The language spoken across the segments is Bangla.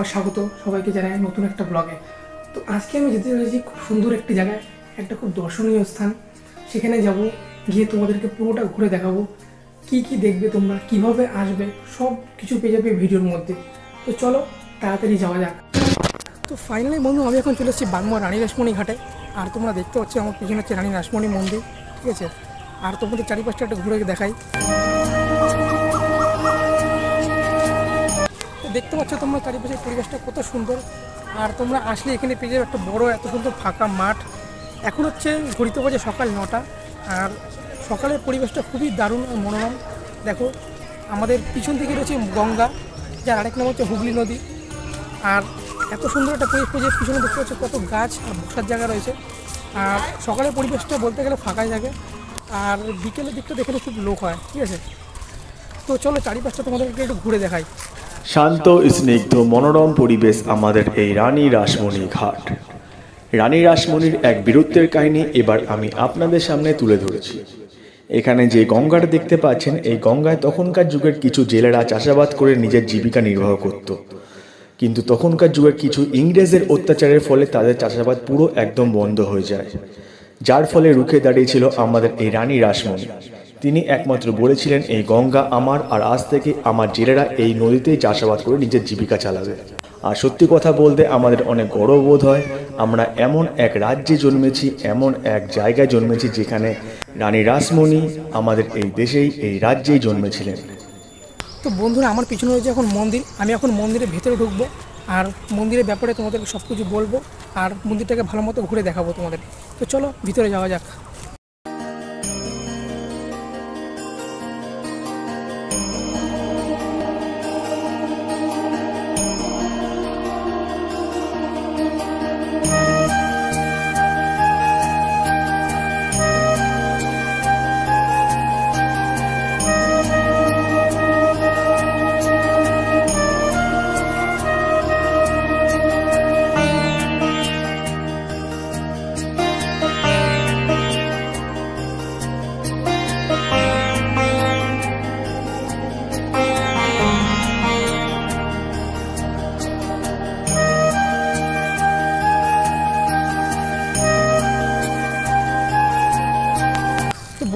আবার স্বাগত সবাইকে জানাই নতুন একটা ব্লগে। তো আজকে আমি যেতে চলেছি খুব সুন্দর একটি জায়গায়, একটা খুব দর্শনীয় স্থান। সেখানে যাব, গিয়ে তোমাদেরকে পুরোটা ঘুরে দেখাবো। কি কি দেখবে তোমরা, কিভাবে আসবে, সব কিছু পেয়ে যাবে ভিডিওর মধ্যে। তো চলো তাড়াতাড়ি যাওয়া যাক। তো ফাইনালি বন্ধু, আমি এখন চলে এসেছি বাগমারা রানী রাসমণি ঘাটে। আর তোমরা দেখতে পাচ্ছ আমার পিছনে হচ্ছে রানী রাসমণি মন্দির, ঠিক আছে। আর তোমাদের চারিপাশটা একটা ঘুরে দেখাই। দেখতে পাচ্ছ তোমরা চারিপাশের পরিবেশটা কত সুন্দর। আর তোমরা আসলে এখানে পেয়ে যাবে একটা বড় এত সুন্দর ফাঁকা মাঠ। এখন হচ্ছে ঘড়িতে বাজে সকাল 9টা। আর সকালের পরিবেশটা খুবই দারুণ আর মনোরম। দেখো আমাদের পিছন দিকে রয়েছে গঙ্গা, যার আরেক নাম হচ্ছে হুগলি নদী। আর এত সুন্দর একটা পরিবেশ যে পিছনে দেখতে পাচ্ছ কত গাছ আর বসার জায়গা রয়েছে। আর সকালের পরিবেশটা বলতে গেলে ফাঁকাই থাকে, আর বিকেলের দিকটা দেখলে খুব লোক হয়, ঠিক আছে। তো চলো চারিপাশটা তোমাদেরকে একটু ঘুরে দেখাই। শান্ত স্নিগ্ধ মনোরম পরিবেশ আমাদের এই রানী রাসমণি ঘাট। রানী রাসমণির এক বীরত্বের কাহিনী এবার আমি আপনাদের সামনে তুলে ধরেছি। এখানে যে গঙ্গাটা দেখতে পাচ্ছেন, এই গঙ্গায় তখনকার যুগের কিছু জেলেরা চাষাবাদ করে নিজের জীবিকা নির্বাহ করত। কিন্তু তখনকার যুগের কিছু ইংরেজের অত্যাচারের ফলে তাদের চাষাবাদ পুরো একদম বন্ধ হয়ে যায়, যার ফলে রুখে দাঁড়িয়েছিল আমাদের এই রানী রাসমণি। তিনি একমাত্র বলেছিলেন, এই গঙ্গা আমার, আর আজ থেকে আমার জেলেরা এই নদীতেই চাষাবাদ করে নিজের জীবিকা চালাবে। আর সত্যি কথা বলতে আমাদের অনেক গর্ববোধ হয়, আমরা এমন এক রাজ্যে জন্মেছি, এমন এক জায়গায় জন্মেছি যেখানে রানী রাসমণি আমাদের এই দেশেই, এই রাজ্যেই জন্মেছিলেন। তো বন্ধুরা, আমার পিছনে রয়েছে এখন মন্দির। আমি এখন মন্দিরের ভেতরে ঢুকবো, আর মন্দিরের ব্যাপারে তোমাদেরকে সব কিছু বলবো, আর মন্দিরটাকে ভালো মতো ঘুরে দেখাবো তোমাদের। তো চলো ভিতরে যাওয়া যাক।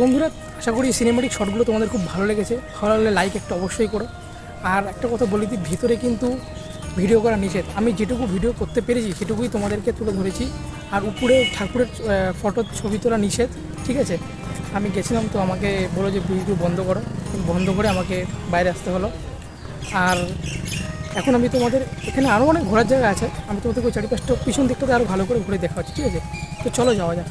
বন্ধুরা, আশা করি সিনেমাটিক শটগুলো তোমাদের খুব ভালো লেগেছে। ভালো লাগলে লাইক একটা অবশ্যই করো। আর একটা কথা বলি দিই, ভিতরে কিন্তু ভিডিও করা নিষেধ। আমি যেটুকু ভিডিও করতে পেরেছি সেটুকুই তোমাদেরকে তুলে ধরেছি। আর উপরে ঠাকুরের ফটো ছবি তোলা নিষেধ, ঠিক আছে। আমি গেছিলাম, তো আমাকে বলো যে ভিডিও বন্ধ করো, বন্ধ করে আমাকে বাইরে আসতে হলো। আর এখন আমি তোমাদের এখানে আরও অনেক ঘোরার জায়গা আছে, আমি তোমাদেরকে চারিপাশটা পিছন দিকটাতে আরও ভালো করে ঘুরে দেখাচ্ছি, ঠিক আছে। তো চলো যাওয়া যাক।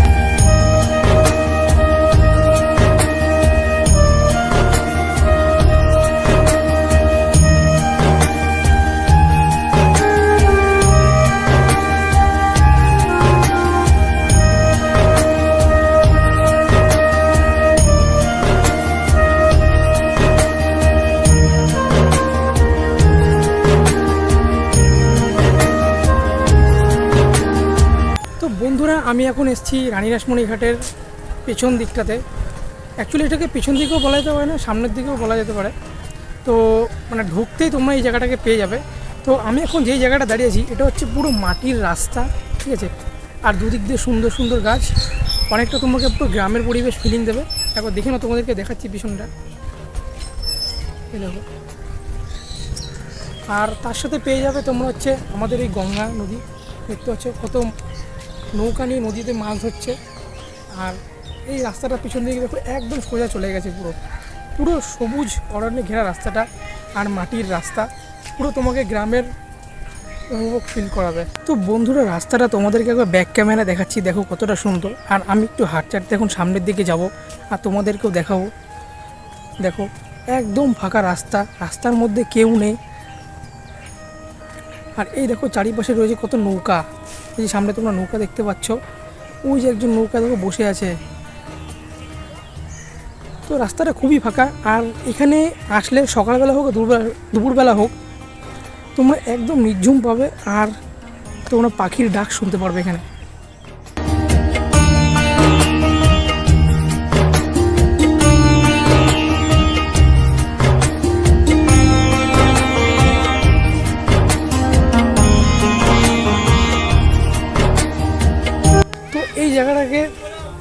বন্ধুরা, আমি এখন এসেছি রানী রাসমণি ঘাটের পেছন দিকটাতে। অ্যাকচুয়ালি এটাকে পেছন দিকেও বলা যেতে পারে না, সামনের দিকেও বলা যেতে পারে। তো মানে ঢুকতেই তোমরা এই জায়গাটাকে পেয়ে যাবে। তো আমি এখন যেই জায়গাটা দাঁড়িয়েছি, এটা হচ্ছে পুরো মাটির রাস্তা, ঠিক আছে। আর দুদিক দিয়ে সুন্দর সুন্দর গাছ, অনেকটা তোমাকে পুরো গ্রামের পরিবেশ ফিলিং দেবে। একবার দেখে না, তোমাদেরকে দেখাচ্ছি পিছনটা, দেখো। আর তার সাথে পেয়ে যাবে তোমরা হচ্ছে আমাদের এই গঙ্গা নদী। দেখতে পাচ্ছ কত নৌকা নিয়ে নদীতে মাছ ধরছে। আর এই রাস্তাটা পিছন দিকে দেখো একদম সোজা চলে গেছে, পুরো পুরো সবুজ অরণ্যে ঘেরা রাস্তাটা, আর মাটির রাস্তা, পুরো তোমাকে গ্রামের অনুভব ফিল করাবে। তো বন্ধুরা, রাস্তাটা তোমাদেরকে একবার ব্যাক ক্যামেরা দেখাচ্ছি, দেখো কতটা সুন্দর। আর আমি একটু হাঁট চাটতে এখন সামনের দিকে যাব, আর তোমাদেরকেও দেখাবো। দেখো একদম ফাঁকা রাস্তা, রাস্তার মধ্যে কেউ নেই। আর এই দেখো চারিপাশে রয়েছে কত নৌকা। এই যে সামনে তোমরা নৌকা দেখতে পাচ্ছ, ওই যে একজন নৌকা দেখো বসে আছে। তো রাস্তাটা খুবই ফাঁকা। আর এখানে আসলে সকালবেলা হোক দুপুরবেলা হোক, তোমরা একদম নির্ঝুম পাবে, আর তোমরা পাখির ডাক শুনতে পারবে এখানে।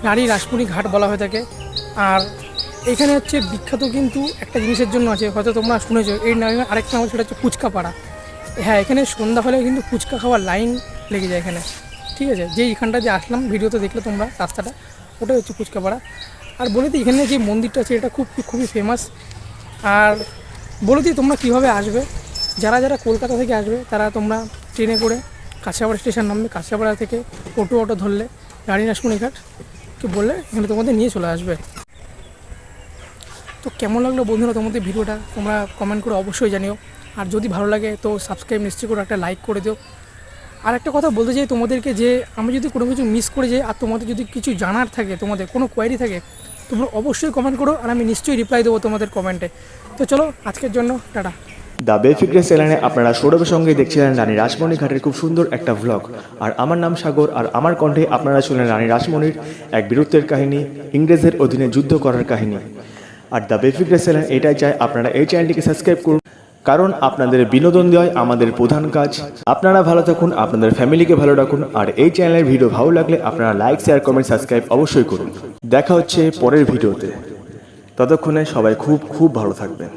রানী রাসমণি ঘাট বলা হয়ে থাকে। আর এখানে হচ্ছে বিখ্যাত কিন্তু একটা জিনিসের জন্য আছে, হয়তো তোমরা শুনেছো, এর নামে আরেকটা নাম সেটা হচ্ছে ফুচকা পাড়া। হ্যাঁ, এখানে সন্ধ্যা হলে কিন্তু ফুচকা খাওয়ার লাইন লেগে যায় এখানে, ঠিক আছে। যে এখানটা যে আসলাম ভিডিওতে দেখলে তোমরা রাস্তাটা, ওটাই হচ্ছে ফুচকা পাড়া। আর বলে দিই এখানে যে মন্দিরটা আছে এটা খুবই ফেমাস। আর বলে দিই তোমরা কীভাবে আসবে, যারা যারা কলকাতা থেকে আসবে তারা তোমরা ট্রেনে করে কাঁচরাপাড়া স্টেশন নামবে, কাঁচরাপাড়া থেকে অটো ধরলে রানী রাসমণি ঘাটকে বললে এখানে তোমাদের নিয়ে চলে আসবে। তো কেমন লাগলো বন্ধুরা তোমাদের ভিডিওটা, তোমরা কমেন্ট করে অবশ্যই জানিও। আর যদি ভালো লাগে তো সাবস্ক্রাইব নিশ্চয়ই করে একটা লাইক করে দিও। আর একটা কথা বলতে চাই তোমাদেরকে, যে আমি যদি কোনো কিছু মিস করে যাই আর তোমাদের যদি কিছু জানার থাকে, তোমাদের কোনো কোয়ারি থাকে, তোমরা অবশ্যই কমেন্ট করো আর আমি নিশ্চয়ই রিপ্লাই দেবো তোমাদের কমেন্টে। তো চলো আজকের জন্য টাটা। দ্য বেফিক্রেস চ্যানেলে আপনারা সৌরভের সঙ্গে দেখছিলেন রানী রাসমণি ঘাটের খুব সুন্দর একটা ভ্লগ। আর আমার নাম সাগর, আর আমার কণ্ঠে আপনারা শুনলেন রানী রাসমণির এক বীরত্বের কাহিনী, ইংরেজের অধীনে যুদ্ধ করার কাহিনী। আর দ্য বেফিক্রেস চ্যানেল এটাই চায় আপনারা এই চ্যানেলটিকে সাবস্ক্রাইব করুন, কারণ আপনাদের বিনোদন দেওয়াই আমাদের প্রধান কাজ। আপনারা ভালো থাকুন, আপনাদের ফ্যামিলিকে ভালো রাখুন। আর এই চ্যানেলের ভিডিও ভালো লাগলে আপনারা লাইক, শেয়ার, কমেন্ট, সাবস্ক্রাইব অবশ্যই করুন। দেখা হচ্ছে পরের ভিডিওতে, ততক্ষণে সবাই খুব ভালো থাকবেন।